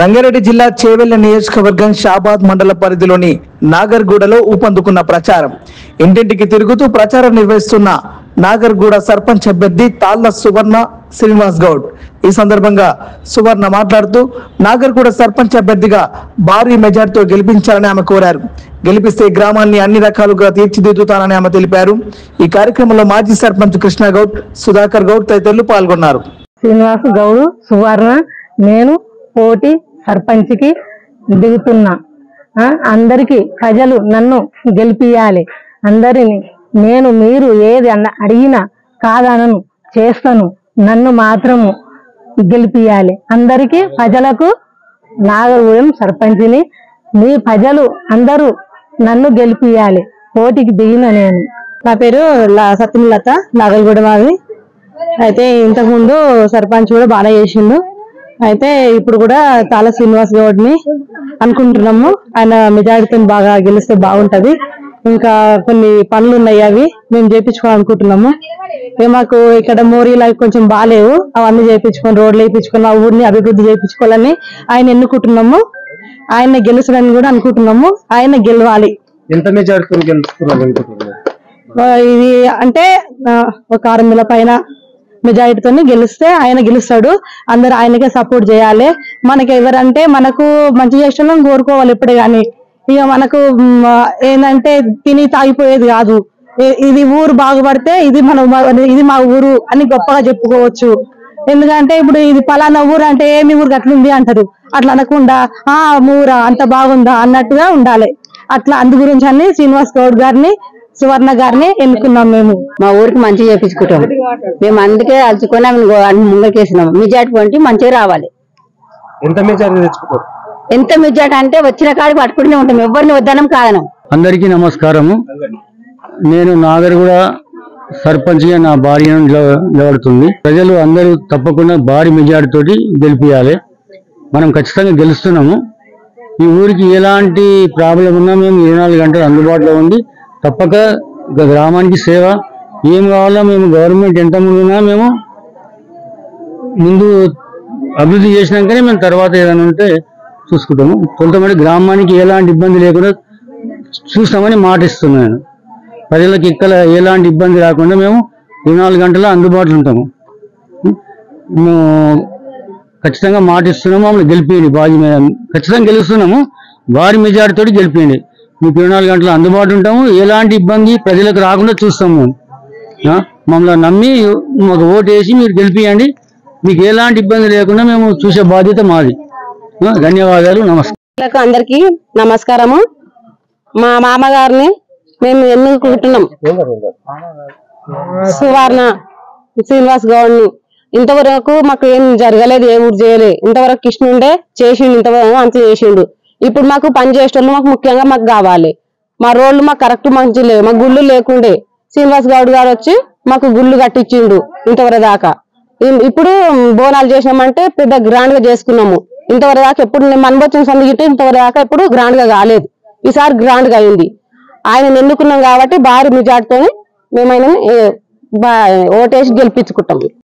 రంగారెడ్డి జిల్లా చేవెళ్ల నియోజకవర్గం షాబాద్ మండల పరిధిలోని నాగర్గూడలో ఊపందుకున్న ప్రచారం. ఇంటింటికి తిరుగుతూ ప్రచారం నిర్వహిస్తున్న నాగర్గూడ సర్పంచ్ అభ్యర్థి తాళ్ల సువర్ణ శ్రీనివాస్ గౌడ్. ఈ సందర్భంగా సువర్ణ మాట్లాడుతూ నాగర్గూడ సర్పంచ్ అభ్యర్థిగా భారీ మెజార్టీతో గెలిపించాలని ఆమె కోరారు. గెలిపిస్తే గ్రామాన్ని అన్ని రకాలుగా తీర్చిదిద్దుతానని ఆమె తెలిపారు. ఈ కార్యక్రమంలో మాజీ సర్పంచ్ కృష్ణ గౌడ్, సుధాకర్ గౌడ్ తదితరులు పాల్గొన్నారు. శ్రీనివాస్ గౌడ్, సువర్ణ, నేను పోటీ సర్పంచ్కి దిగుతున్నా. అందరికి ప్రజలు నన్ను గెలిపియాలి. అందరిని నేను మీరు ఏది అడిగినా కాదనను, చేస్తాను. నన్ను మాత్రము గెలిపియాలి. అందరికీ ప్రజలకు నాగర్గూడెం సర్పంచ్ని మీ ప్రజలు అందరూ నన్ను గెలిపియాలి. పోటీకి దిగిన నేను. నా పేరు సత్యలత, నాగర్గూడెం. అది అయితే ఇంతకుముందు సర్పంచ్ కూడా బాగా చేసిండు. అయితే ఇప్పుడు కూడా తాళ్ల శ్రీనివాస్ గౌడ్ని అనుకుంటున్నాము. ఆయన మెజారిటీతో బాగా గెలిస్తే బాగుంటది. ఇంకా కొన్ని పనులు ఉన్నాయి, అవి మేము చేయించుకోవాలనుకుంటున్నాము. మాకు ఇక్కడ మోరీలు అవి కొంచెం బాగాలేవు, అవన్నీ చేయించుకొని రోడ్లు వేయించుకొని ఆ ఊరిని అభివృద్ధి చేయించుకోవాలని ఆయన ఎన్నుకుంటున్నాము. ఆయన గెలుస్తాడని కూడా అనుకుంటున్నాము. ఆయన గెలవాలి. ఇది అంటే ఒక 600 పైన మెజారిటీతో గెలిస్తే ఆయన గెలుస్తాడు. అందరు ఆయనకే సపోర్ట్ చేయాలి. మనకి ఎవరంటే మనకు మంచి చేష్టం కోరుకోవాలి ఎప్పుడే గాని. ఇక మనకు ఏంటంటే తిని తాగిపోయేది కాదు. ఇది ఊరు బాగుపడితే ఇది మా ఊరు అని గొప్పగా చెప్పుకోవచ్చు. ఎందుకంటే ఇప్పుడు ఇది పలానా ఊరు అంటే ఏమి ఊరు అట్లుంది అంటారు. అట్లా అనకుండా ఊరా అంత బాగుందా అన్నట్టుగా ఉండాలి. అట్లా అందు గురించి అని శ్రీనివాస్ గౌడ్ గారిని, సువర్ణ గారిని ఎన్నుకున్నాం. మేము మా ఊరికి మంచిగా చేపించుకుంటాం. మేము అందుకే అలుచుకొని ముంగకేసినాము. మెజార్టీ వంటి మంచిగా రావాలి. ఎంత మెజార్టీ అంటే వచ్చిన కాడికి పట్టుకుంటూనే ఉంటాం. ఎవరిని వద్దనం కాదనం. అందరికీ నమస్కారము. నేను నాగర్గూడ సర్పంచ్గా నా భార్యను నిలబడుతుంది. ప్రజలు అందరూ తప్పకుండా భారీ మెజార్టీ తోటి గెలిపియాలి. మనం ఖచ్చితంగా గెలుస్తున్నాము. ఈ ఊరికి ఎలాంటి ప్రాబ్లం ఉన్నా మేము 24 గంటలు అందుబాటులో ఉంది. తప్పక గ్రామానికి సేవ ఏం కావాలో మేము గవర్నమెంట్ ఎంత ముందున్నా మేము ముందు అభివృద్ధి చేసినాకనే మేము తర్వాత ఏదైనా ఉంటే చూసుకుంటాము. కొంతమంది గ్రామానికి ఎలాంటి ఇబ్బంది లేకుండా చూస్తామని మాట ఇస్తున్నాను. ప్రజలకు ఇక్కడ ఎలాంటి ఇబ్బంది రాకుండా మేము 24 గంటల అందుబాటులో ఉంటాము. మేము ఖచ్చితంగా మాట ఇస్తున్నాము. మమ్మల్ని గెలిపియండి. ఖచ్చితంగా గెలుస్తున్నాము. భారీ మెజార్టీ తోటి గెలిపియండి. మీకు 24 గంటలు అందుబాటు ఉంటాము. ఎలాంటి ఇబ్బంది ప్రజలకు రాకుండా చూస్తాము. మేము మమ్మల్ని నమ్మి మాకు ఓటు వేసి మీరు గెలిపియండి. మీకు ఎలాంటి ఇబ్బంది లేకుండా మేము చూసే బాధ్యత మాది. ధన్యవాదాలు. నమస్కారం. అందరికీ నమస్కారము. మా మామగారిని మేము ఎన్నుకుంటున్నాం, సువర్ణ శ్రీనివాస్ గౌడ్ని. ఇంతవరకు మాకు ఏం జరగలేదు, ఏ ఊరు చేయలేదు. ఇంతవరకు కృష్ణుండే చేసిండు, ఇంతవరకు అంత చేసిండు. ఇప్పుడు మాకు పని చేసేటోళ్ళు మాకు ముఖ్యంగా మాకు కావాలి. మా రోడ్లు మాకు కరెక్ట్ మంచి లేవు. మాకు గుళ్ళు లేకుండే శ్రీనివాస్ గౌడ్ గారు వచ్చి మాకు గుళ్ళు కట్టించిండు ఇంతవరకు దాకా. ఇప్పుడు బోనాలు చేసినామంటే పెద్ద గ్రాండ్ గా చేసుకున్నాము. ఇంతవరకు దాకా ఎప్పుడు మనబొచ్చిన సందిగిట్టు ఇంతవరకు దాకా ఎప్పుడు గ్రాండ్ గా కాలేదు. ఈసారి గ్రాండ్ గా అయింది. ఆయన ఎన్నుకున్నాం కాబట్టి భారీ మెజార్టీతో మేము ఆయన ఓటేసి గెలిపించుకుంటాం.